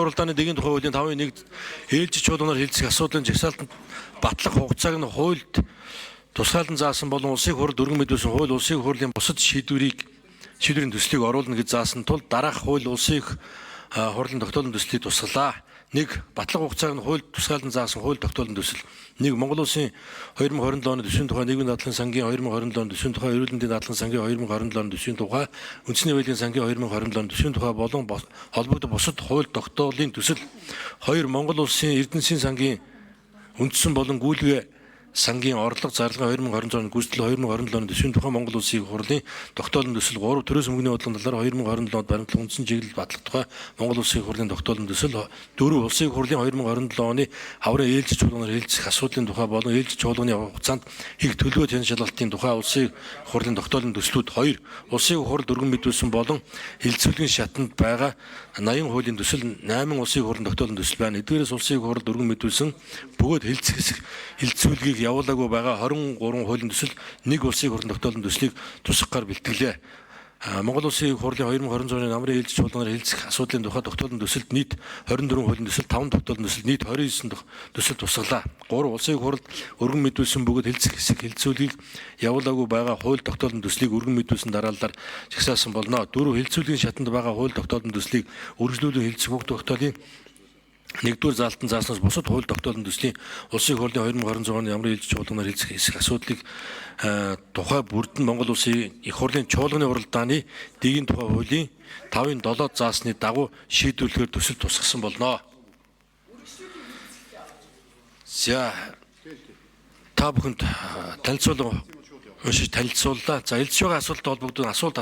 Хуралдааны дэгийн тухай хуулийн 5.1 ээлжид чуулганаар хэлцэх асуудлын жагсаалтанд батлах хугацааг нь хуульд тусгаалan заасан болон улсын хурал өргөн мэдүүлсэн хууль улсын хурлын бусад шийдвэрийн төслийг оруулна гэж заасан тул дараах хууль улсын хурлын тогтоолын төслийг тусгалаа. 1. Батлах хугацааг нь хуульд тусгаалan заасан хууль тогтоолын төсөл. 1. Монгол Улсын 2027 оны төсвийн тухай нийгмийн дадлага сангийн 2027 оны төсвийн тухай эрүүл мэндийн дадлага сангийн 2027 оны төсвийн тухай үндэсний хуулийн сангийн 2027 оны төсвийн тухай болон холбогдох бусад хууль тогтоолын төсөл. 2. Монгол Улсын Эрдэнэсийн сангийн үндсэн болон гүйлгээ сангийн орлого зарлага 2026 оны гүйцэтгэл 2027 оны төсвийн тухай Монгол Улсын хурлын тогтоолын төсөл 3. Төрөөс мөнгөний бодлогын талаар 2027 онд баримтлах үндсэн чиглэл батлах тухай Монгол Улсын хурлын тогтоолын төсөл 4. Улсын хурлын 2027 оны хаврын ээлжид чуулганаар хэлцэх асуудлын тухай болон ээлжид чуулганы хугацаанд хийх төлөвөө тань шалгалтын тухай Улсын хурлын тогтоолын төслүүд 2. Улсын хурал өргөн мэдүүлсэн болон хэлцүүлгийн шатанд байгаа 80 хуулийн төсөл 8 Улсын хурлын тогтоолын төсөл байна. Эдгээрээс Улсын хурал өргөн мэдүүлсэн бөгөөд хэлцүүлгийг явуулаагүй байгаа 23 хуулийн төсөл 1 Улсын хурлын тогтоолын төслийг тусгахаар бэлтгэлээ. Монгол Улсын хурлын 2026 оны намрын ээлжид чуулганаар хэлцэх асуудлын тухай тогтоолын төсөлд нийт 24 хуулийн төсөл 5 тогтоолын төсөл нийт 29 төсөл тусгалаа. 3. Улсын хурал өргөн мэдүүлсэн бөгөөд хэлцэх хэсэг хэлцүүлгийг явуулаагүй байгаа хууль тогтоолын төслийг өргөн мэдүүлсэн дараалалаар жагсаасан болно. 4. Хэлцүүлгийн шатанд байгаа хууль тогтоолын төслийг үргэлжлүүлэн хэлцэх бүх тогтоолын 1-р заалтан зааснаас бусад хууль тогтоолын төслийн Улсын хурлын 2026 оны ямрын ээлжид чуулганаар хэлцэх хэсэг асуудлыг тухай бүрдэн Монгол Улсын их хурлын чуулганы уралдааны дэгийн тухай хуулийн 5.7 заасны дагуу шийдвэрлэхээр төсөл тусгасан болно. За та бүхэнд танилцуулга уншиж танилцууллаа. За элж байгаа асуултад холбогдсон асуулт